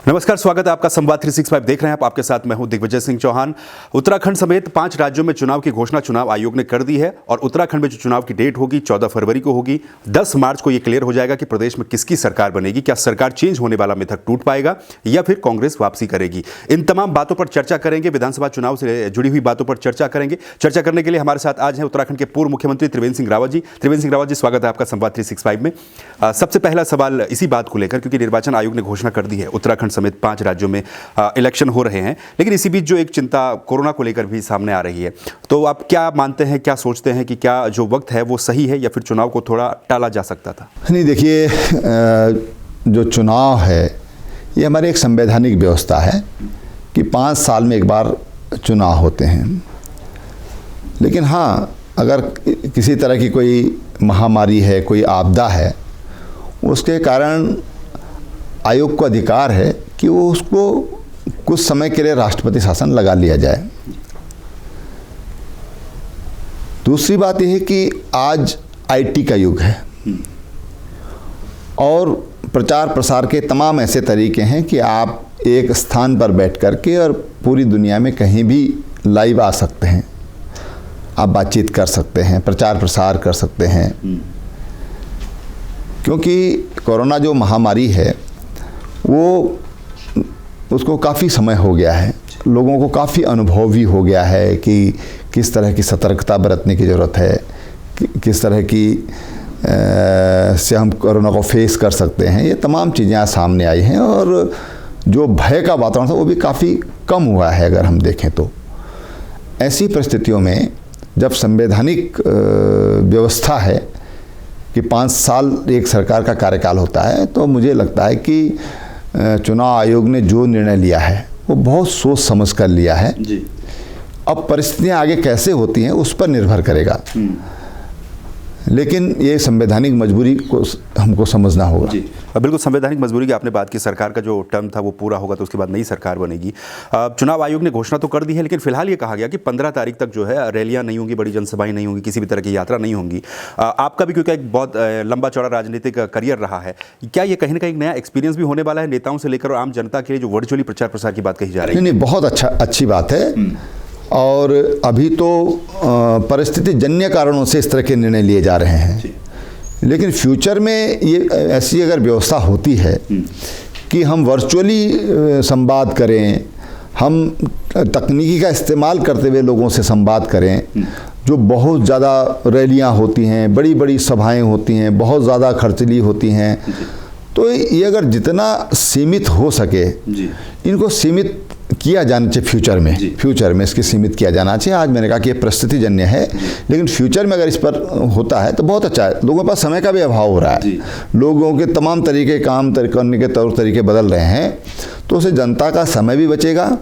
नमस्कार, स्वागत है आपका संवाद 365 देख रहे हैं आप। आपके साथ मैं हूं दिग्विजय सिंह चौहान। उत्तराखंड समेत 5 राज्यों में चुनाव की घोषणा चुनाव आयोग ने कर दी है और उत्तराखंड में जो चुनाव की डेट होगी 14 फरवरी को होगी। 10 मार्च को यह क्लियर हो जाएगा कि प्रदेश में किसकी सरकार बनेगी। क्या सरकार चेंज होने वाला मिथक टूट पाएगा या फिर कांग्रेस वापसी करेगी। इन तमाम बातों पर चर्चा करेंगे, विधानसभा चुनाव से जुड़ी हुई बातों पर चर्चा करेंगे। चर्चा करने के लिए हमारे साथ आज हैं उत्तराखंड के पूर्व मुख्यमंत्री त्रिवेंद्र सिंह रावत जी। त्रिवेंद्र सिंह रावत जी, स्वागत है आपका संवाद 365 में। सबसे पहला सवाल इसी बात को लेकर, क्योंकि निर्वाचन आयोग ने घोषणा कर दी है उत्तराखंड समेत 5 राज्यों में इलेक्शन हो रहे हैं, लेकिन इसी बीच जो एक चिंता कोरोना को लेकर भी सामने आ रही है, तो आप क्या मानते हैं, क्या सोचते हैं कि क्या जो वक्त है वो सही है या फिर चुनाव को थोड़ा टाला जा सकता था? नहीं, देखिए, जो चुनाव है ये हमारी एक संवैधानिक व्यवस्था है कि 5 साल में एक बार चुनाव होते हैं। लेकिन हाँ, अगर किसी तरह की कोई महामारी है, कोई आपदा है, उसके कारण आयोग को अधिकार है कि वो उसको कुछ समय के लिए राष्ट्रपति शासन लगा लिया जाए। दूसरी बात यह है कि आज आईटी का युग है और प्रचार प्रसार के तमाम ऐसे तरीके हैं कि आप एक स्थान पर बैठ करके और पूरी दुनिया में कहीं भी लाइव आ सकते हैं, आप बातचीत कर सकते हैं, प्रचार प्रसार कर सकते हैं। क्योंकि कोरोना जो महामारी है वो उसको काफ़ी समय हो गया है, लोगों को काफ़ी अनुभव भी हो गया है कि किस तरह की सतर्कता बरतने की ज़रूरत है, किस तरह की से हम कोरोना को फेस कर सकते हैं। ये तमाम चीज़ें आज सामने आई हैं और जो भय का वातावरण था वो भी काफ़ी कम हुआ है अगर हम देखें तो। ऐसी परिस्थितियों में जब संवैधानिक व्यवस्था है कि 5 साल एक सरकार का कार्यकाल होता है, तो मुझे लगता है कि चुनाव आयोग ने जो निर्णय लिया है वो बहुत सोच समझ कर लिया है जी। अब परिस्थितियां आगे कैसे होती हैं उस पर निर्भर करेगा, लेकिन ये संवैधानिक मजबूरी को हमको समझना होगा जी। बिल्कुल, संवैधानिक मजबूरी की आपने बात की। सरकार का जो टर्म था वो पूरा होगा तो उसके बाद नई सरकार बनेगी। चुनाव आयोग ने घोषणा तो कर दी है, लेकिन फिलहाल ये कहा गया कि 15 तारीख तक जो है रैलियां नहीं होंगी, बड़ी जनसभाएं नहीं होंगी, किसी भी तरह की यात्रा नहीं होंगी। आपका भी क्योंकि एक बहुत लंबा चौड़ा राजनीतिक करियर रहा है, क्या ये कहीं ना कहीं नया एक्सपीरियंस भी होने वाला है नेताओं से लेकर और आम जनता के लिए जो वर्चुअली प्रचार प्रसार की बात कही जा रही है? नहीं, बहुत अच्छी बात है। और अभी तो परिस्थिति जन्य कारणों से इस तरह के निर्णय लिए जा रहे हैं, लेकिन फ्यूचर में ये ऐसी अगर व्यवस्था होती है कि हम वर्चुअली संवाद करें, हम तकनीकी का इस्तेमाल करते हुए लोगों से संवाद करें, जो बहुत ज़्यादा रैलियां होती हैं, बड़ी बड़ी सभाएं होती हैं, बहुत ज़्यादा खर्चीली होती हैं, तो ये अगर जितना सीमित हो सके इनको सीमित किया जाना चाहिए। फ्यूचर में इसकी सीमित किया जाना चाहिए। आज मैंने कहा कि ये परिस्थिति जन्य है, लेकिन फ्यूचर में अगर इस पर होता है तो बहुत अच्छा है। लोगों के पास समय का भी अभाव हो रहा है, लोगों के तमाम तरीके काम करने के तौर तरीके बदल रहे हैं, तो उससे जनता का समय भी बचेगा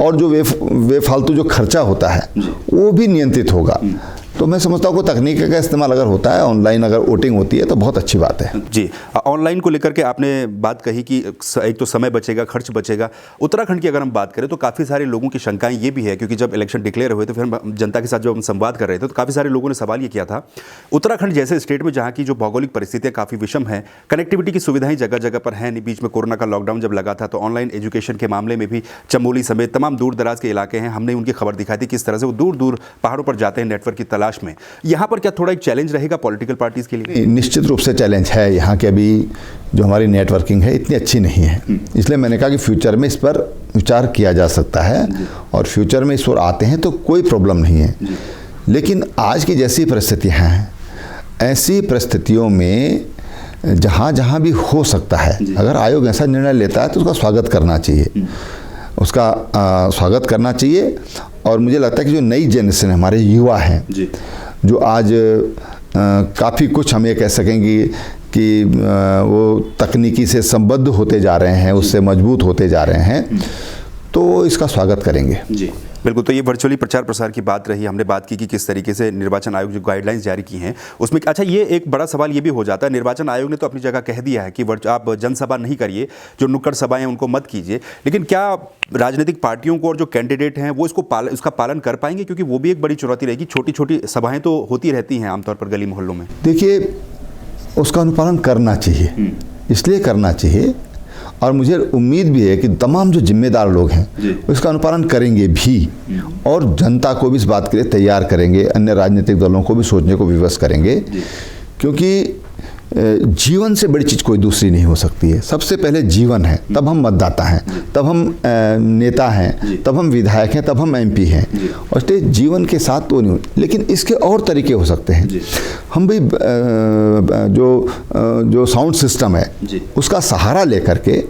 और जो बेफालतू जो खर्चा होता है वो भी नियंत्रित होगा। तो मैं समझता हूँ कि तकनीक का इस्तेमाल अगर होता है, ऑनलाइन अगर वोटिंग होती है तो बहुत अच्छी बात है जी। ऑनलाइन को लेकर के आपने बात कही कि एक तो समय बचेगा, खर्च बचेगा। उत्तराखंड की अगर हम बात करें तो काफ़ी सारे लोगों की शंकाएं ये भी है, क्योंकि जब इलेक्शन डिक्लेयर हुए तो फिर हम जनता के साथ जब हम संवाद कर रहे थे तो काफ़ी सारे लोगों ने सवाल ये किया था, उत्तराखंड जैसे स्टेट में जहाँ की जो भौगोलिक परिस्थितियाँ काफ़ी विषम हैं, कनेक्टिविटी की सुविधाएं जगह जगह पर हैं नहीं, बीच में कोरोना का लॉकडाउन जब लगा था तो ऑनलाइन एजुकेशन के मामले में भी चमोली समेत तमाम दूर दराज के इलाके हैं, हमने उनकी खबर दिखाई थी किस तरह से वो दूर दूर पहाड़ों पर जाते हैं नेटवर्क की तलाश में। यहाँ पर क्या थोड़ा एक चैलेंज रहेगा पॉलिटिकल पार्टीज के लिए? निश्चित रूप से चैलेंज है। यहाँ के अभी जो हमारी नेटवर्किंग है इतनी अच्छी नहीं है, इसलिए मैंने कहा कि फ्यूचर में इस पर विचार किया जा सकता है और फ्यूचर में इस ओर आते हैं तो कोई प्रॉब्लम नहीं है। लेकिन आज की जैसी परिस्थितियाँ हैं, ऐसी परिस्थितियों में जहाँ जहाँ भी हो सकता है, अगर आयोग ऐसा निर्णय लेता है तो उसका स्वागत करना चाहिए, स्वागत करना चाहिए। और मुझे लगता है कि जो नई जनरेशन हमारे युवा हैं, जो आज काफ़ी कुछ हम ये कह सकेंगे कि वो तकनीकी से संबद्ध होते जा रहे हैं, उससे मजबूत होते जा रहे हैं, तो इसका स्वागत करेंगे जी। बिल्कुल, तो ये वर्चुअली प्रचार प्रसार की बात रही। हमने बात की कि किस तरीके से निर्वाचन आयोग जो गाइडलाइंस जारी की हैं उसमें, अच्छा ये एक बड़ा सवाल ये भी हो जाता है, निर्वाचन आयोग ने तो अपनी जगह कह दिया है कि आप जनसभा नहीं करिए, जो नुक्कड़ सभाएं हैं उनको मत कीजिए, लेकिन क्या राजनीतिक पार्टियों को और जो कैंडिडेट हैं वो इसका पालन कर पाएंगे? क्योंकि वो भी एक बड़ी चुनौती रहेगी। छोटी छोटी सभाएं तो होती रहती हैं आमतौर पर गली मोहल्लों में। देखिए, उसका अनुपालन करना चाहिए, इसलिए करना चाहिए और मुझे उम्मीद भी है कि तमाम जो जिम्मेदार लोग हैं इसका अनुपालन करेंगे भी, और जनता को भी इस बात के लिए तैयार करेंगे, अन्य राजनीतिक दलों को भी सोचने को विवश करेंगे, क्योंकि जीवन से बड़ी चीज़ कोई दूसरी नहीं हो सकती है। सबसे पहले जीवन है, तब हम मतदाता हैं, तब हम नेता हैं, तब हम विधायक हैं, तब हम एमपी हैं, और इसलिए जीवन के साथ तो नहीं। लेकिन इसके और तरीके हो सकते हैं। हम भी जो साउंड सिस्टम है उसका सहारा लेकर के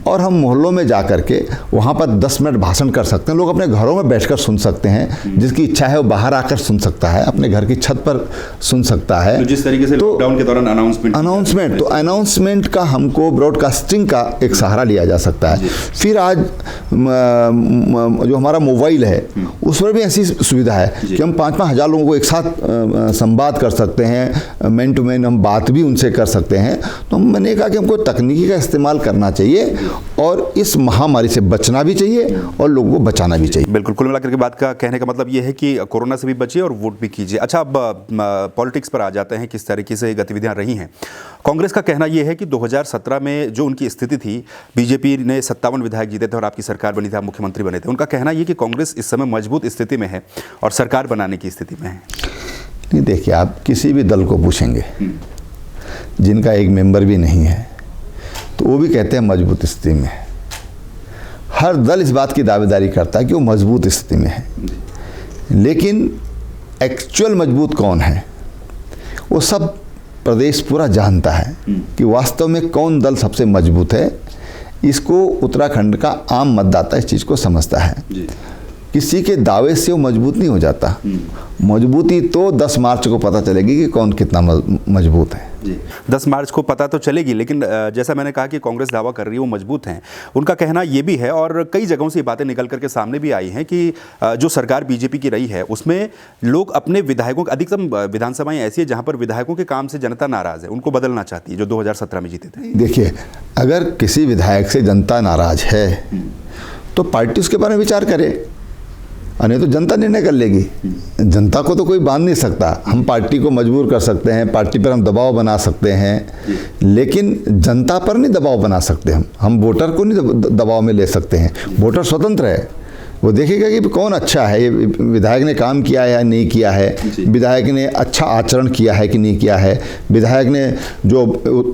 और हम मोहल्लों में जा कर के वहाँ पर 10 मिनट भाषण कर सकते हैं। लोग अपने घरों में बैठकर सुन सकते हैं, जिसकी इच्छा है वो बाहर आकर सुन सकता है, अपने घर की छत पर सुन सकता है। तो जिस तरीके से लॉकडाउन के दौरान अनाउंसमेंट, तो अनाउंसमेंट का हमको ब्रॉडकास्टिंग का एक सहारा लिया जा सकता है। फिर आज जो हमारा मोबाइल है उस पर भी ऐसी सुविधा है कि हम 5-5 हज़ार लोगों को एक साथ संवाद कर सकते हैं, मैन टू मैन हम बात भी उनसे कर सकते हैं। तो मैंने कहा कि हमको तकनीकी का इस्तेमाल करना चाहिए और इस महामारी से बचना भी चाहिए और लोगों को बचाना भी चाहिए। बिल्कुल, कुल मिलाकर के बात का कहने का मतलब ये है कि कोरोना से भी बचिए और वोट भी कीजिए। अच्छा, अब पॉलिटिक्स पर आ जाते हैं, किस तरीके से गतिविधियां रही हैं। कांग्रेस का कहना यह है कि 2017 में जो उनकी स्थिति थी, बीजेपी ने 57 विधायक जीते थे और आपकी सरकार बनी थी, आप मुख्यमंत्री बने थे। उनका कहना यह कि कांग्रेस इस समय मजबूत स्थिति में है और सरकार बनाने की स्थिति में है। नहीं, देखिए, आप किसी भी दल को पूछेंगे जिनका एक मेंबर भी नहीं है तो वो भी कहते हैं मजबूत स्थिति में है। हर दल इस बात की दावेदारी करता है कि वो मजबूत स्थिति में है, लेकिन एक्चुअल मजबूत कौन है वो सब प्रदेश पूरा जानता है कि वास्तव में कौन दल सबसे मजबूत है। इसको उत्तराखंड का आम मतदाता इस चीज़ को समझता है। किसी के दावे से वो मजबूत नहीं हो जाता। मजबूती तो 10 मार्च को पता चलेगी कि कौन कितना मजबूत है। 10 मार्च को पता तो चलेगी, लेकिन जैसा मैंने कहा कि कांग्रेस दावा कर रही है वो मजबूत हैं। उनका कहना ये भी है और कई जगहों से ये बातें निकल करके सामने भी आई हैं कि जो सरकार बीजेपी की रही है उसमें लोग अपने विधायकों, अधिकतम विधानसभाएं ऐसी है जहां पर विधायकों के काम से जनता नाराज है, उनको बदलना चाहती है, जो 2017 में जीते थे। देखिए, अगर किसी विधायक से जनता नाराज है तो पार्टी उसके बारे में विचार करे, नहीं तो जनता निर्णय कर लेगी। जनता को तो कोई बांध नहीं सकता। हम पार्टी को मजबूर कर सकते हैं, पार्टी पर हम दबाव बना सकते हैं, लेकिन जनता पर नहीं दबाव बना सकते। हम वोटर को नहीं दबाव में ले सकते हैं। वोटर स्वतंत्र है, वो देखेगा कि कौन अच्छा है, ये विधायक ने काम किया है या नहीं किया है, विधायक ने अच्छा आचरण किया है कि नहीं किया है, विधायक ने जो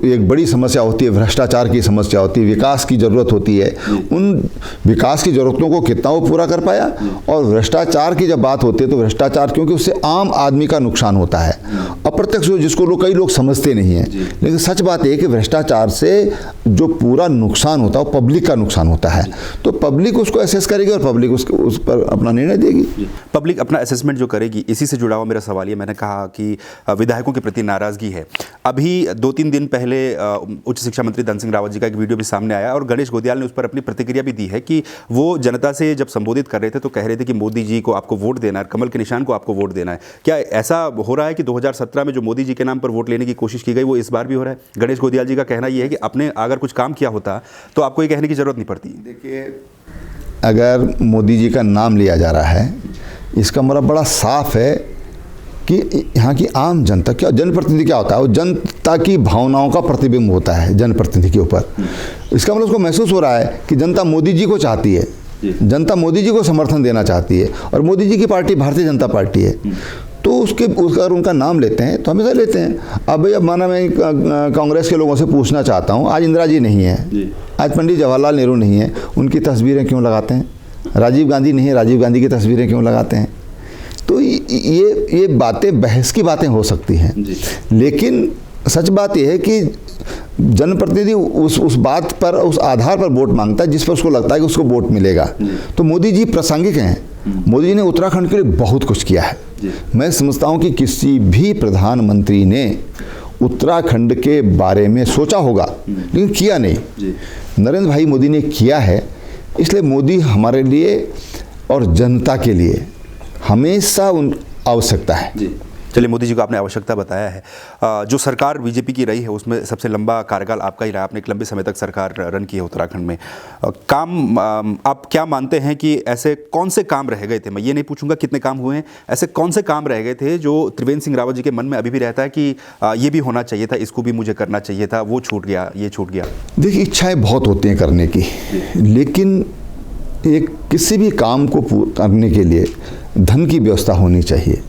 एक बड़ी समस्या होती है भ्रष्टाचार की समस्या होती है, विकास की ज़रूरत होती है, उन विकास की ज़रूरतों को कितना वो पूरा कर पाया। और भ्रष्टाचार की जब बात होती है तो भ्रष्टाचार, क्योंकि उससे आम आदमी का नुकसान होता है, अप्रत्यक्ष, जिसको कई लोग समझते नहीं हैं, लेकिन सच बात है कि भ्रष्टाचार से जो पूरा नुकसान होता है वो पब्लिक का नुकसान होता है। तो पब्लिक उसको असेस करेगी और पब्लिक उस पर अपना निर्णय देगी। पब्लिक अपना असेसमेंट जो करेगी, इसी से जुड़ा हुआ मेरा सवाल ये, मैंने कहा कि विधायकों के प्रति नाराजगी है। अभी 2-3 दिन पहले उच्च शिक्षा मंत्री धन सिंह रावत जी का एक वीडियो भी सामने आया और गणेश गोदियाल ने उस पर अपनी प्रतिक्रिया भी दी है कि वो जनता से जब संबोधित कर रहे थे तो कह रहे थे कि मोदी जी को आपको वोट देना है, कमल के निशान को आपको वोट देना है। क्या ऐसा हो रहा है कि 2017 में जो मोदी जी के नाम पर वोट लेने की कोशिश की गई वो इस बार भी हो रहा है? गणेश गोदियाल जी का कहना यह है कि अपने अगर कुछ काम किया होता तो आपको ये कहने की जरूरत नहीं पड़ती। देखिए, अगर मोदी जी का नाम लिया जा रहा है, इसका मतलब बड़ा साफ है कि यहाँ की आम जनता, क्या जनप्रतिनिधि क्या होता है, वो जनता की भावनाओं का प्रतिबिंब होता है जनप्रतिनिधि के ऊपर। इसका मतलब उसको महसूस हो रहा है कि जनता मोदी जी को चाहती है, जनता मोदी जी को समर्थन देना चाहती है, और मोदी जी की पार्टी भारतीय जनता पार्टी है। तो अगर उनका नाम लेते हैं तो हमेशा लेते हैं। अब भाई, अब माना मैं कांग्रेस के लोगों से पूछना चाहता हूँ, आज इंदिरा जी नहीं है, आज पंडित जवाहरलाल नेहरू नहीं है, उनकी तस्वीरें क्यों लगाते हैं? राजीव गांधी नहीं है, राजीव गांधी की तस्वीरें क्यों लगाते हैं? तो ये बातें, बहस की बातें हो सकती हैं, लेकिन सच बात यह है कि जनप्रतिनिधि उस बात पर, उस आधार पर वोट मांगता है जिस पर उसको लगता है कि उसको वोट मिलेगा। तो मोदी जी प्रासंगिक हैं। मोदी जी ने उत्तराखंड के लिए बहुत कुछ किया है। मैं समझता हूँ कि किसी भी प्रधानमंत्री ने उत्तराखंड के बारे में सोचा होगा लेकिन किया नहीं। नरेंद्र भाई मोदी ने किया है, इसलिए मोदी हमारे लिए और जनता के लिए हमेशा आवश्यकता है। चलिए, मोदी जी को आपने आवश्यकता बताया है। जो सरकार बीजेपी की रही है उसमें सबसे लंबा कार्यकाल आपका ही रहा, आपने एक लंबे समय तक सरकार रन की है उत्तराखंड में। काम आप क्या मानते हैं कि ऐसे कौन से काम रह गए थे, मैं ये नहीं पूछूंगा कितने काम हुए हैं, ऐसे कौन से काम रह गए थे जो त्रिवेंद्र सिंह रावत जी के मन में अभी भी रहता है कि ये भी होना चाहिए था, इसको भी मुझे करना चाहिए था, वो छूट गया, ये छूट गया? देखिए, इच्छाएं बहुत होती हैं करने की, लेकिन एक किसी भी काम को करने के लिए धन की व्यवस्था होनी चाहिए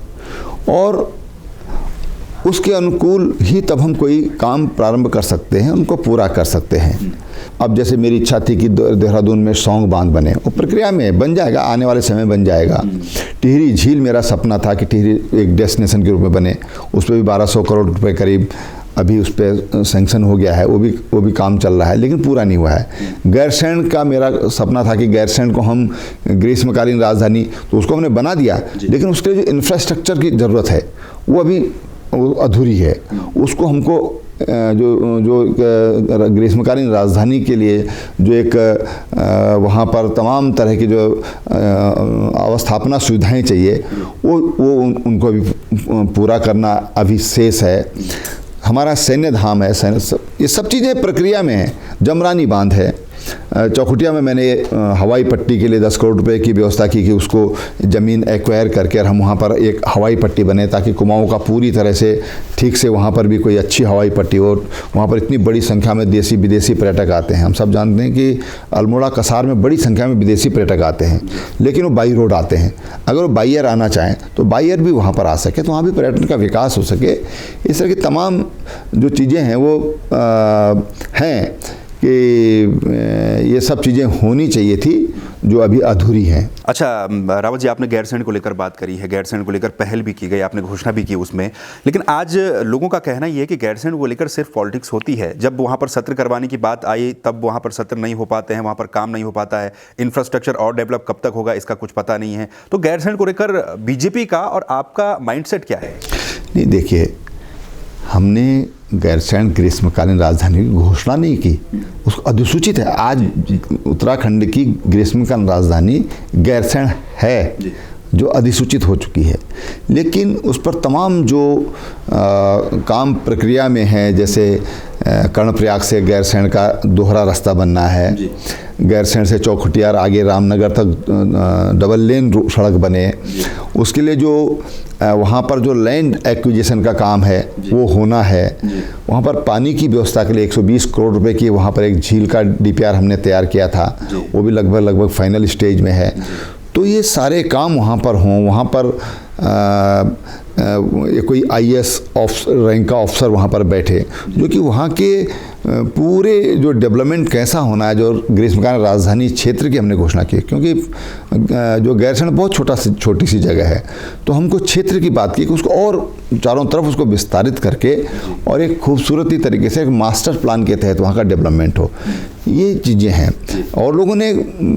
और उसके अनुकूल ही तब हम कोई काम प्रारंभ कर सकते हैं, उनको पूरा कर सकते हैं। अब जैसे मेरी इच्छा थी कि देहरादून में सौंग बांध बने, वो प्रक्रिया में बन जाएगा, आने वाले समय बन जाएगा। टिहरी झील मेरा सपना था कि टिहरी एक डेस्टिनेशन के रूप में बने, उस पर भी 1200 करोड़ रुपए करीब अभी उस पर सैंक्शन हो गया है, वो भी काम चल रहा है, लेकिन पूरा नहीं हुआ है। गैरसैंण का मेरा सपना था कि गैरसैंण को हम ग्रीष्मकालीन राजधानी, तो उसको हमने बना दिया, लेकिन उसके लिए जो इंफ्रास्ट्रक्चर की ज़रूरत है वो अभी अधूरी है। उसको हमको जो ग्रीष्मकालीन राजधानी के लिए जो एक वहाँ पर तमाम तरह की जो अवस्थापना सुविधाएं चाहिए वो उनको भी पूरा करना अभी शेष है। हमारा सैन्य धाम है, ये सब चीज़ें प्रक्रिया में है। जमरानी बांध है, चौखुटिया में मैंने हवाई पट्टी के लिए 10 करोड़ रुपए की व्यवस्था की कि उसको ज़मीन एक्वायर करके और हम वहाँ पर एक हवाई पट्टी बने ताकि कुमाऊँ का पूरी तरह से ठीक से वहाँ पर भी कोई अच्छी हवाई पट्टी हो। वहाँ पर इतनी बड़ी संख्या में देसी विदेशी पर्यटक आते हैं। हम सब जानते हैं कि अल्मोड़ा कसार में बड़ी संख्या में विदेशी पर्यटक आते हैं, लेकिन वो बाई रोड आते हैं। अगर वो बाई एयर आना चाहें तो बाई एयर भी वहाँ पर आ सके, तो वहाँ भी पर्यटन का विकास हो सके। इस तरह की तमाम जो चीज़ें हैं वो हैं कि ये सब चीज़ें होनी चाहिए थी जो अभी अधूरी हैं। अच्छा रावत जी, आपने गैरसैंण को लेकर बात करी है, गैरसैंण को लेकर पहल भी की गई, आपने घोषणा भी की उसमें, लेकिन आज लोगों का कहना ये है कि गैरसैंण को लेकर सिर्फ पॉलिटिक्स होती है। जब वहाँ पर सत्र करवाने की बात आई तब वहाँ पर सत्र नहीं हो पाते हैं, वहाँ पर काम नहीं हो पाता है, इंफ्रास्ट्रक्चर और डेवलप कब तक होगा इसका कुछ पता नहीं है। तो गैरसैंण को लेकर बीजेपी का और आपका माइंडसेट क्या है? नहीं, देखिए, हमने गैरसैंण ग्रीष्मकालीन राजधानी की घोषणा नहीं की, उसको अधिसूचित है। आज उत्तराखंड की ग्रीष्मकालीन राजधानी गैरसैंण है जो अधिसूचित हो चुकी है, लेकिन उस पर तमाम जो काम प्रक्रिया में है, जैसे कर्णप्रयाग से गैरसैंण का दोहरा रास्ता बनना है, गैरसैंण से चौखुटिया आगे रामनगर तक डबल लेन सड़क बने, उसके लिए जो वहाँ पर जो लैंड एक्विजिशन का काम है वो होना है। वहाँ पर पानी की व्यवस्था के लिए 120 करोड़ रुपए की वहाँ पर एक झील का DPR हमने तैयार किया था, वो भी लगभग फाइनल स्टेज में है। तो ये सारे काम वहाँ पर हों, वहाँ पर कोई IAS रैंक का ऑफिसर वहाँ पर बैठे जो कि वहाँ के पूरे जो डेवलपमेंट कैसा होना है, जो ग्रीष्मकालीन राजधानी क्षेत्र की हमने घोषणा की, क्योंकि जो गैरसैंण बहुत छोटी सी जगह है, तो हमको क्षेत्र की बात की कि उसको और चारों तरफ उसको विस्तारित करके और एक खूबसूरती तरीके से एक मास्टर प्लान के तहत वहाँ का डेवलपमेंट हो। ये चीज़ें हैं। और लोगों ने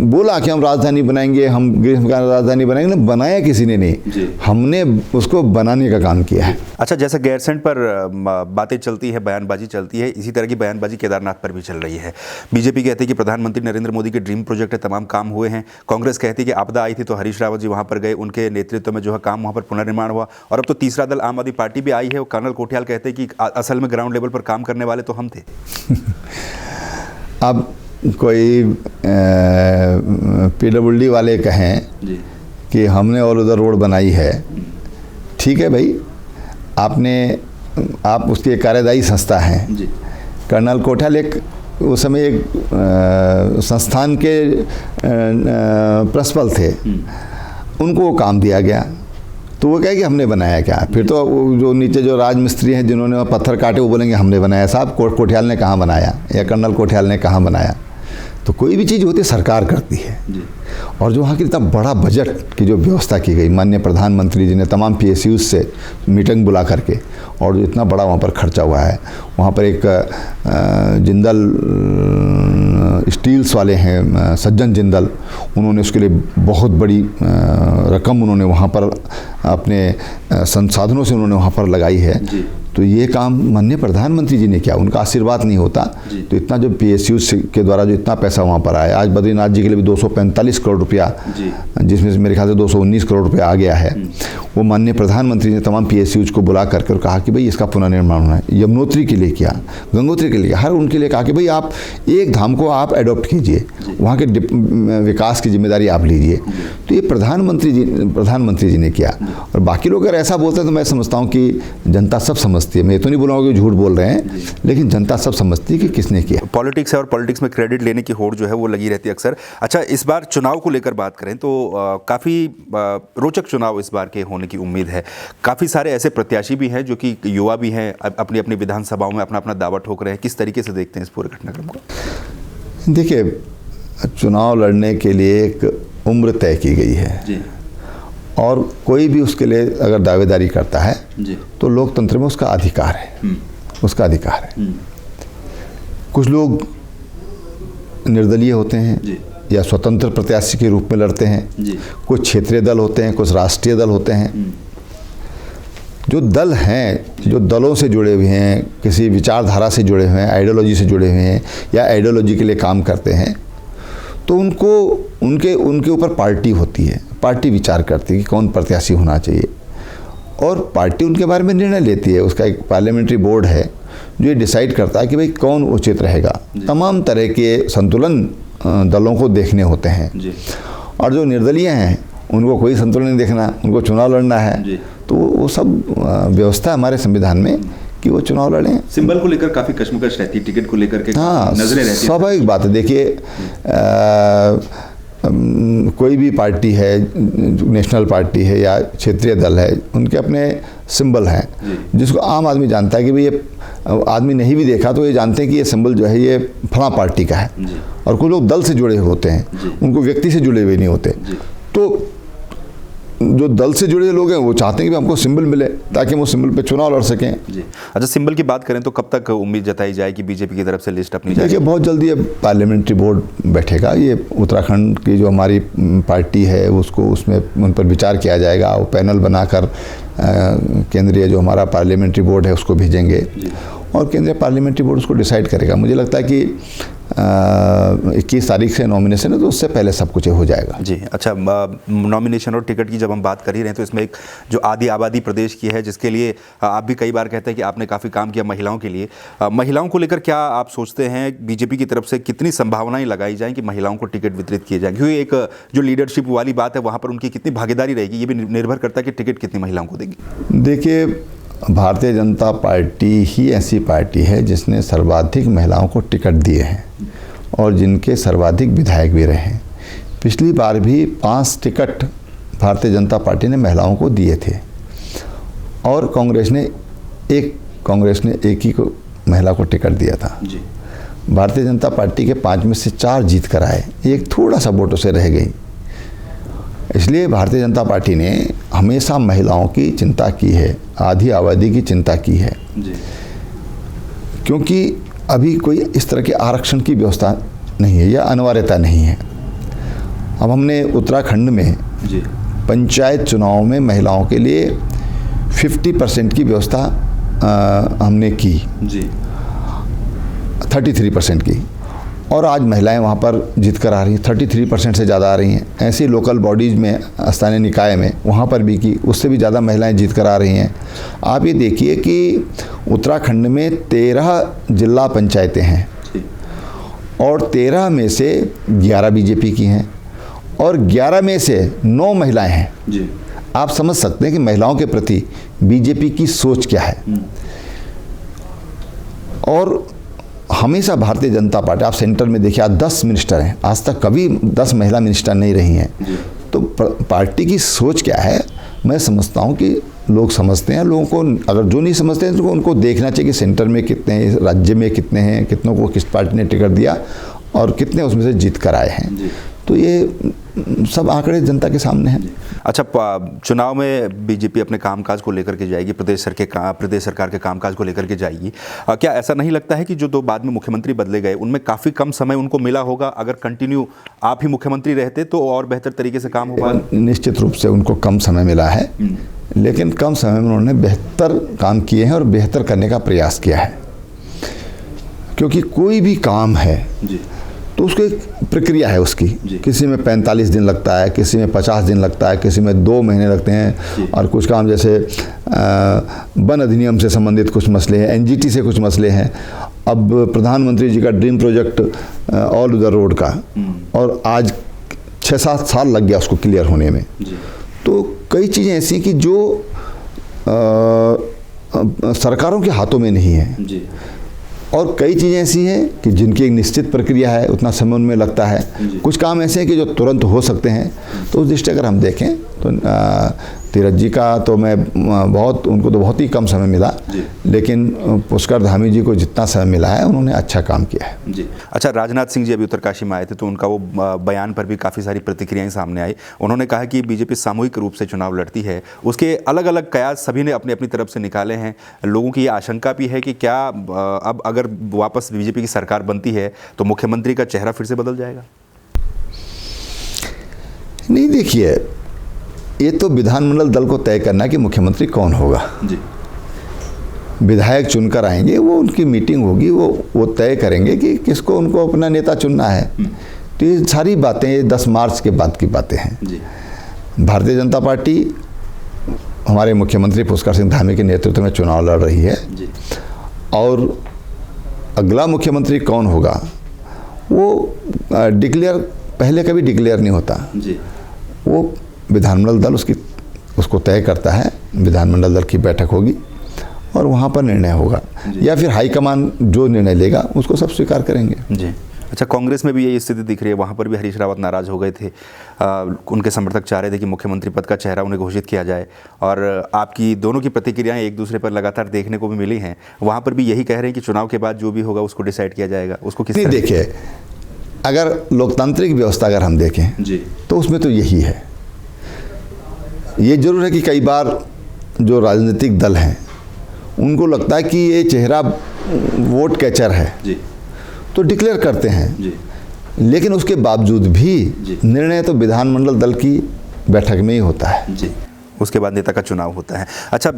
बोला कि हम राजधानी बनाएंगे, हम ग्रीष्मकालीन राजधानी बनाएंगे, ना बनाया किसी ने नहीं, हमने उसको बनाने का काम किया है। अच्छा, जैसे गैरसैंण पर बातें चलती है, बयानबाजी चलती है, इसी तरह की बयानबाजी केदारनाथ पर भी चल रही है। बीजेपी कहती है कि प्रधानमंत्री नरेंद्र मोदी के ड्रीम प्रोजेक्ट है, तमाम काम हुए हैं। कांग्रेस कहती है कि आपदा आई थी तो हरीश रावत जी वहाँ पर गए, उनके नेतृत्व में जो है काम वहाँ पर पुनर्निर्माण हुआ। और अब तो तीसरा दल आम आदमी पार्टी भी आई है, वो कर्नल कोठियाल कहते हैं कि असल में ग्राउंड लेवल पर काम करने वाले तो हम थे। अब कोई PWD वाले कहें कि हमने और उधर रोड बनाई है, ठीक है भाई, आप उसकी एक कार्यदायी संस्था हैं। कर्नल कोठियाल एक उस समय एक संस्थान के प्रिंसिपल थे, उनको वो काम दिया गया, तो वो कहे कि हमने बनाया क्या? फिर तो जो नीचे जो राजमिस्त्री हैं जिन्होंने पत्थर काटे वो बोलेंगे हमने बनाया। साहब, कोठियाल ने कहाँ बनाया या कर्नल कोठियाल ने कहाँ बनाया? तो कोई भी चीज़ होती है सरकार करती है। और जो वहाँ की इतना बड़ा बजट की जो व्यवस्था की गई, माननीय प्रधानमंत्री जी ने तमाम PSUs से मीटिंग बुला करके, और जो इतना बड़ा वहाँ पर खर्चा हुआ है, वहाँ पर एक जिंदल स्टील्स वाले हैं, सज्जन जिंदल, उन्होंने उसके लिए बहुत बड़ी रकम उन्होंने वहाँ पर अपने संसाधनों से उन्होंने वहाँ पर लगाई है। तो ये काम माननीय प्रधानमंत्री जी ने किया, उनका आशीर्वाद नहीं होता तो इतना जो PSUs के द्वारा जो इतना पैसा वहाँ पर आया, आज बद्रीनाथ जी के लिए भी 245 करोड़ रुपया, जिसमें से मेरे ख्याल से 219 करोड़ रुपया आ गया है, वो माननीय प्रधानमंत्री ने तमाम PSUs को बुला करके और कहा कि भाई इसका पुनर्निर्माण होना है। यमुनोत्री के लिए किया, गंगोत्री के लिए, हर उनके लिए कहा कि भाई आप एक धाम को आप एडॉप्ट कीजिए, वहाँ के विकास की जिम्मेदारी आप लीजिए। तो ये प्रधानमंत्री जी ने किया। और बाकी लोग अगर ऐसा बोलते हैं तो मैं समझता हूँ कि जनता सब समझती है। मैं ये तो नहीं बोलूँगा कि झूठ बोल रहे हैं, लेकिन जनता सब समझती है कि किसने किया। पॉलिटिक्स है और पॉलिटिक्स में क्रेडिट लेने की होड़ जो है वो लगी रहती है अक्सर। अच्छा, इस बार चुनाव को लेकर बात करें तो काफ़ी रोचक चुनाव इस बार के होने की उम्मीद है। काफ़ी सारे ऐसे प्रत्याशी भी हैं जो कि युवा भी हैं, अपनी अपनी विधानसभाओं में अपना अपना दावा ठोक रहे हैं। किस तरीके से देखते हैं इस पूरे घटनाक्रम को? देखिए, चुनाव लड़ने के लिए एक उम्र तय की गई है जी। और कोई भी उसके लिए अगर दावेदारी करता है जी। तो लोकतंत्र में उसका अधिकार है, उसका अधिकार है। कुछ लोग निर्दलीय होते हैं जी। या स्वतंत्र प्रत्याशी के रूप में लड़ते हैं जी। कुछ क्षेत्रीय दल होते हैं, कुछ राष्ट्रीय दल होते हैं। जो दल हैं, जो दलों से जुड़े हुए हैं, किसी विचारधारा से जुड़े हुए हैं, आइडियोलॉजी से जुड़े हुए हैं या आइडियोलॉजी के लिए काम करते हैं, तो उनको उनके ऊपर पार्टी होती है, पार्टी विचार करती है कि कौन प्रत्याशी होना चाहिए और पार्टी उनके बारे में निर्णय लेती है। उसका एक पार्लियामेंट्री बोर्ड है जो ये डिसाइड करता है कि भाई कौन उचित रहेगा। तमाम तरह के संतुलन दलों को देखने होते हैं जी। और जो निर्दलीय हैं उनको कोई संतुलन नहीं देखना, उनको चुनाव लड़ना है जी। तो वो सब व्यवस्था हमारे संविधान में कि वो चुनाव लड़ें। सिंबल को लेकर काफ़ी कश्मकश रहती है, टिकट को लेकर के हाँ, नजरें रहती हैं। स्वाभाविक बात है। देखिए, कोई भी पार्टी है, नेशनल पार्टी है या क्षेत्रीय दल है, उनके अपने सिंबल हैं जिसको आम आदमी जानता है कि भाई ये आदमी नहीं भी देखा तो ये जानते हैं कि ये सिंबल जो है ये फला पार्टी का है। और कुछ लोग दल से जुड़े हुए होते हैं, उनको व्यक्ति से जुड़े हुए नहीं होते। तो जो दल से जुड़े लोग हैं वो चाहते हैं कि हमको सिंबल मिले ताकि हम उस सिंबल पे चुनाव लड़ सकें। जी। अच्छा, सिंबल की बात करें तो कब तक उम्मीद जताई जाए कि बीजेपी की तरफ से लिस्ट अपनी जाएगी? देखिए, बहुत जल्दी अब पार्लियामेंट्री बोर्ड बैठेगा। ये उत्तराखंड की जो हमारी पार्टी है उसको उसमें उन पर विचार किया जाएगा। वो पैनल बनाकर केंद्रीय जो हमारा पार्लियामेंट्री बोर्ड है उसको भेजेंगे और केंद्रीय पार्लियामेंट्री बोर्ड उसको डिसाइड करेगा। मुझे लगता है कि 21 तारीख से नॉमिनेशन है तो उससे पहले सब कुछ हो जाएगा। जी। अच्छा, नॉमिनेशन और टिकट की जब हम बात कर ही रहे हैं तो इसमें एक जो आधी आबादी प्रदेश की है जिसके लिए आप भी कई बार कहते हैं कि आपने काफ़ी काम किया महिलाओं के लिए, महिलाओं को लेकर क्या आप सोचते हैं बीजेपी की तरफ से कितनी संभावनाएं लगाई जाएं कि महिलाओं को टिकट वितरित किए जाएं? क्योंकि एक जो लीडरशिप वाली बात है वहाँ पर उनकी कितनी भागीदारी रहेगी ये भी निर्भर करता है कि टिकट कितनी महिलाओं को देगी। देखिए, भारतीय जनता पार्टी ही ऐसी पार्टी है जिसने सर्वाधिक महिलाओं को टिकट दिए हैं और जिनके सर्वाधिक विधायक भी रहे हैं। पिछली बार भी 5 टिकट भारतीय जनता पार्टी ने महिलाओं को दिए थे और कांग्रेस ने एक ही को महिला को टिकट दिया था। जी। भारतीय जनता पार्टी के 5 में से 4 जीत कर आए, एक थोड़ा सा वोटों से रह गई। इसलिए भारतीय जनता पार्टी ने हमेशा महिलाओं की चिंता की है, आधी आबादी की चिंता की है। जी। क्योंकि अभी कोई इस तरह के आरक्षण की व्यवस्था नहीं है या अनिवार्यता नहीं है। अब हमने उत्तराखंड में जी। पंचायत चुनाव में महिलाओं के लिए 50% की व्यवस्था हमने की। जी। 33% की, और आज महिलाएं वहाँ पर जीत कर आ रही हैं। 33% से ज़्यादा आ रही हैं। ऐसी लोकल बॉडीज़ में, स्थानीय निकाय में, वहाँ पर भी की, उससे भी ज़्यादा महिलाएं जीत कर आ रही हैं। आप ये देखिए कि उत्तराखंड में 13 जिला पंचायतें हैं और 13 में से 11 बीजेपी की हैं और 11 में से 9 महिलाएं हैं। जी। आप समझ सकते हैं कि महिलाओं के प्रति बीजेपी की सोच क्या है। और हमेशा भारतीय जनता पार्टी, आप सेंटर में देखिए, आज 10 मिनिस्टर हैं, आज तक कभी 10 महिला मिनिस्टर नहीं रही हैं। तो पार्टी की सोच क्या है, मैं समझता हूं कि लोग समझते हैं। लोगों को अगर जो नहीं समझते हैं तो उनको देखना चाहिए कि सेंटर में कितने हैं, राज्य में कितने हैं, कितनों को किस पार्टी ने टिकट दिया और कितने उसमें से जीत कर आए हैं। तो ये सब आंकड़े जनता के सामने हैं। अच्छा, चुनाव में बीजेपी अपने कामकाज को लेकर के जाएगी, प्रदेश सरकार के कामकाज को लेकर के जाएगी। क्या ऐसा नहीं लगता है कि जो 2 बाद में मुख्यमंत्री बदले गए उनमें काफ़ी कम समय उनको मिला होगा? अगर कंटिन्यू आप ही मुख्यमंत्री रहते तो और बेहतर तरीके से काम होगा? निश्चित रूप से उनको कम समय मिला है, लेकिन कम समय में उन्होंने बेहतर काम किए हैं और बेहतर करने का प्रयास किया है। क्योंकि कोई भी काम है तो उसको एक प्रक्रिया है उसकी, किसी में 45 दिन लगता है, किसी में 50 दिन लगता है, किसी में 2 महीने लगते हैं, और कुछ काम जैसे वन अधिनियम से संबंधित कुछ मसले हैं, एनजीटी से कुछ मसले हैं। अब प्रधानमंत्री जी का ड्रीम प्रोजेक्ट ऑल उदर रोड का, और आज 6-7 साल लग गया उसको क्लियर होने में। तो कई चीज़ें ऐसी हैं कि जो सरकारों के हाथों में नहीं है, और कई चीज़ें ऐसी हैं कि जिनकी एक निश्चित प्रक्रिया है, उतना समय उनमें लगता है। कुछ काम ऐसे हैं कि जो तुरंत हो सकते हैं। तो उस दृष्टि अगर हम देखें तो तीरथ जी का तो मैं उनको तो बहुत ही कम समय मिला, लेकिन पुष्कर धामी जी को जितना समय मिला है उन्होंने अच्छा काम किया है। जी अच्छा, राजनाथ सिंह जी अभी उत्तरकाशी में आए थे, तो उनका वो बयान पर भी काफ़ी सारी प्रतिक्रियाएं सामने आई। उन्होंने कहा कि बीजेपी सामूहिक रूप से चुनाव लड़ती है, उसके अलग अलग कयास सभी ने अपनी अपनी तरफ से निकाले हैं। लोगों की ये आशंका भी है कि क्या अब अगर वापस बीजेपी की सरकार बनती है तो मुख्यमंत्री का चेहरा फिर से बदल जाएगा? नहीं, देखिए, ये तो विधानमंडल दल को तय करना है कि मुख्यमंत्री कौन होगा। जी। विधायक चुनकर आएंगे, वो उनकी मीटिंग होगी, वो तय करेंगे कि किसको उनको अपना नेता चुनना है। तो ये सारी बातें 10 मार्च के बाद की बातें हैं। जी। भारतीय जनता पार्टी हमारे मुख्यमंत्री पुष्कर सिंह धामी के नेतृत्व में चुनाव लड़ रही है। जी। और अगला मुख्यमंत्री कौन होगा वो डिक्लेयर पहले कभी डिक्लेयर नहीं होता। जी। वो विधानमंडल दल उसको तय करता है। विधानमंडल दल की बैठक होगी और वहाँ पर निर्णय होगा, या फिर हाईकमान जो निर्णय लेगा उसको सब स्वीकार करेंगे। जी। अच्छा, कांग्रेस में भी यही स्थिति दिख रही है। वहाँ पर भी हरीश रावत नाराज़ हो गए थे। उनके समर्थक चाह रहे थे कि मुख्यमंत्री पद का चेहरा उन्हें घोषित किया जाए, और आपकी दोनों की प्रतिक्रियाएं एक दूसरे पर लगातार देखने को भी मिली हैं। वहाँ पर भी यही कह रहे हैं कि चुनाव के बाद जो भी होगा उसको डिसाइड किया जाएगा। उसको किस तरह? देखिए, अगर लोकतांत्रिक व्यवस्था अगर हम देखें जी, तो उसमें तो यही है। ये जरूर है कि कई बार जो राजनीतिक दल हैं उनको लगता है कि ये चेहरा वोट कैचर है, जी, तो डिक्लेयर करते हैं। जी। लेकिन उसके बावजूद भी निर्णय तो विधानमंडल दल की बैठक में ही होता है। जी, उसके बाद नेता का चुनाव होता है। अच्छा,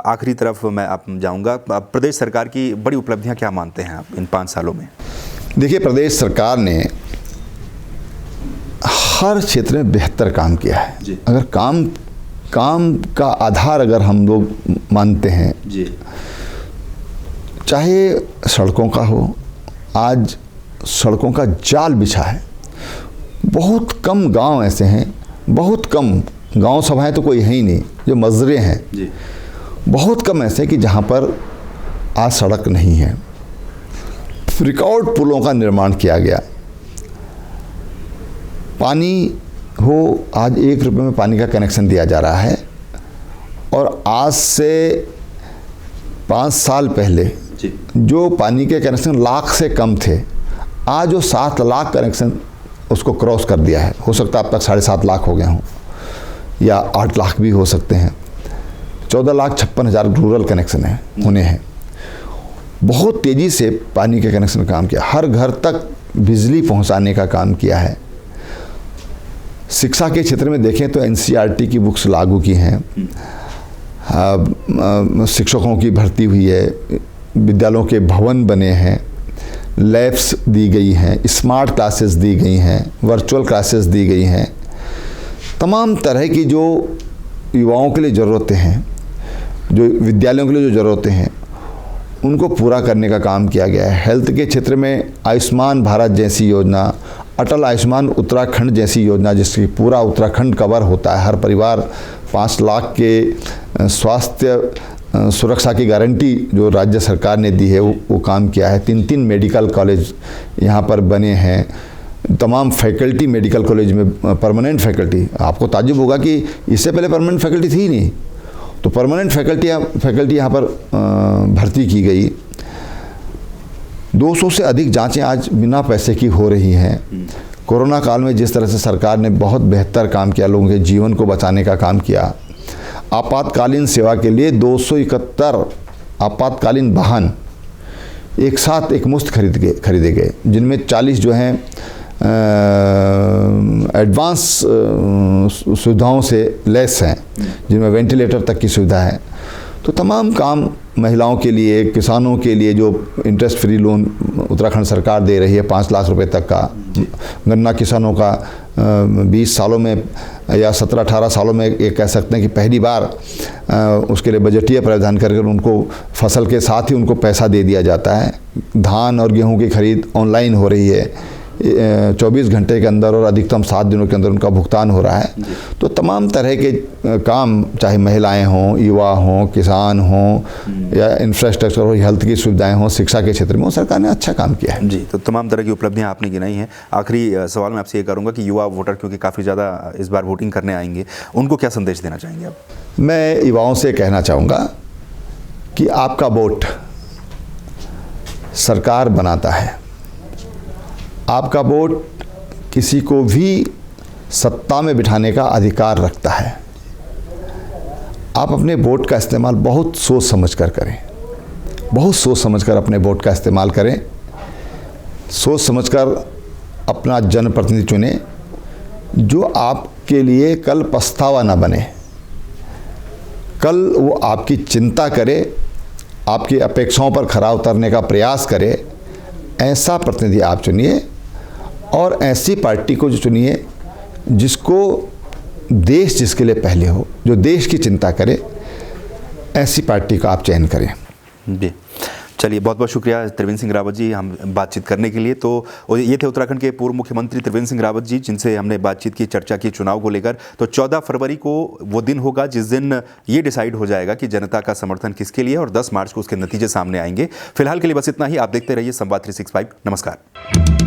आखिरी तरफ मैं आप जाऊंगा, प्रदेश सरकार की बड़ी उपलब्धियां क्या मानते हैं आप इन 5 सालों में? देखिए, प्रदेश सरकार ने हर क्षेत्र में बेहतर काम किया है। जी। अगर काम का आधार अगर हम लोग मानते हैं, जी, चाहे सड़कों का हो, आज सड़कों का जाल बिछा है। बहुत कम गांव ऐसे हैं, बहुत कम गांव सभाएं तो कोई है ही नहीं, जो मजरे हैं। जी। बहुत कम ऐसे कि जहां पर आज सड़क नहीं है। रिकॉर्ड पुलों का निर्माण किया गया। पानी हो, आज 1 रुपये में पानी का कनेक्शन दिया जा रहा है, और आज से 5 साल पहले जी, जो पानी के कनेक्शन लाख से कम थे, आज वो 7 लाख कनेक्शन उसको क्रॉस कर दिया है। हो सकता है अब तक 7.5 लाख हो गए हों, या 8 लाख भी हो सकते हैं। 14,56,000 रूरल कनेक्शन है होने हैं। बहुत तेज़ी से पानी के कनेक्शन का काम किया, हर घर तक बिजली पहुंचाने का काम किया है। शिक्षा के क्षेत्र में देखें तो एनसीईआरटी की बुक्स लागू की हैं, शिक्षकों की भर्ती हुई है, विद्यालयों के भवन बने हैं, लैब्स दी गई हैं, स्मार्ट क्लासेस दी गई हैं, वर्चुअल क्लासेस दी गई हैं। तमाम तरह की जो युवाओं के लिए ज़रूरतें हैं, जो विद्यालयों के लिए जो ज़रूरतें हैं, उनको पूरा करने का काम किया गया है। हेल्थ के क्षेत्र में आयुष्मान भारत जैसी योजना, अटल आयुष्मान उत्तराखंड जैसी योजना, जिसकी पूरा उत्तराखंड कवर होता है, हर परिवार 5 लाख के स्वास्थ्य सुरक्षा की गारंटी जो राज्य सरकार ने दी है, वो काम किया है। 3 मेडिकल कॉलेज यहाँ पर बने हैं। तमाम फैकल्टी मेडिकल कॉलेज में परमानेंट फैकल्टी, आपको ताज्जुब होगा कि इससे पहले परमानेंट फैकल्टी थी ही नहीं, तो परमानेंट फैकल्टी यहाँ पर भर्ती की गई। 200 से अधिक जांचें आज बिना पैसे की हो रही हैं। कोरोना काल में जिस तरह से सरकार ने बहुत बेहतर काम किया, लोगों के जीवन को बचाने का काम किया। आपातकालीन सेवा के लिए 271 आपातकालीन वाहन एक साथ एक मुश्त खरीदे गए, जिनमें 40 जो हैं एडवांस सुविधाओं से लैस हैं, जिनमें वेंटिलेटर तक की सुविधा है। तो तमाम काम महिलाओं के लिए, किसानों के लिए जो इंटरेस्ट फ्री लोन उत्तराखंड सरकार दे रही है 5 लाख रुपए तक का, गन्ना किसानों का 20 सालों में या 17-18 सालों में ये कह सकते हैं कि पहली बार उसके लिए बजटीय प्रावधान कर उनको फसल के साथ ही उनको पैसा दे दिया जाता है। धान और गेहूं की खरीद ऑनलाइन हो रही है, 24 घंटे के अंदर और अधिकतम 7 दिनों के अंदर उनका भुगतान हो रहा है। तो तमाम तरह के काम, चाहे महिलाएं हों, युवा हों, किसान हों या इंफ्रास्ट्रक्चर हो, हेल्थ की सुविधाएं हों, शिक्षा के क्षेत्र में हो, सरकार ने अच्छा काम किया है। जी, तो तमाम तरह की उपलब्धियां आपने गिनाई हैं। आखिरी सवाल मैं आपसे ये करूंगा कि युवा वोटर क्योंकि काफ़ी ज़्यादा इस बार वोटिंग करने आएंगे, उनको क्या संदेश देना चाहेंगे आप? मैं युवाओं से कहना चाहूँगा कि आपका वोट सरकार बनाता है। आपका वोट किसी को भी सत्ता में बिठाने का अधिकार रखता है। आप अपने वोट का इस्तेमाल बहुत सोच समझ कर करें, बहुत सोच समझ कर अपने वोट का इस्तेमाल करें। सोच समझ कर अपना जनप्रतिनिधि चुनें जो आपके लिए कल पछतावा ना बने, कल वो आपकी चिंता करे, आपकी अपेक्षाओं पर खरा उतरने का प्रयास करे। ऐसा प्रतिनिधि आप चुनिए और ऐसी पार्टी को जो चुनिए जिसको देश जिसके लिए पहले हो, जो देश की चिंता करे, ऐसी पार्टी का आप चयन करें। जी, चलिए, बहुत बहुत शुक्रिया त्रिवेंद्र सिंह रावत जी हम बातचीत करने के लिए। तो ये थे उत्तराखंड के पूर्व मुख्यमंत्री त्रिवेंद्र सिंह रावत जी, जिनसे हमने बातचीत की, चर्चा की चुनाव को लेकर। तो 14 फरवरी को वो दिन होगा जिस दिन ये डिसाइड हो जाएगा कि जनता का समर्थन किसके लिए, और 10 मार्च को उसके नतीजे सामने आएंगे। फिलहाल के लिए बस इतना ही। आप देखते रहिए संवाद 365। नमस्कार।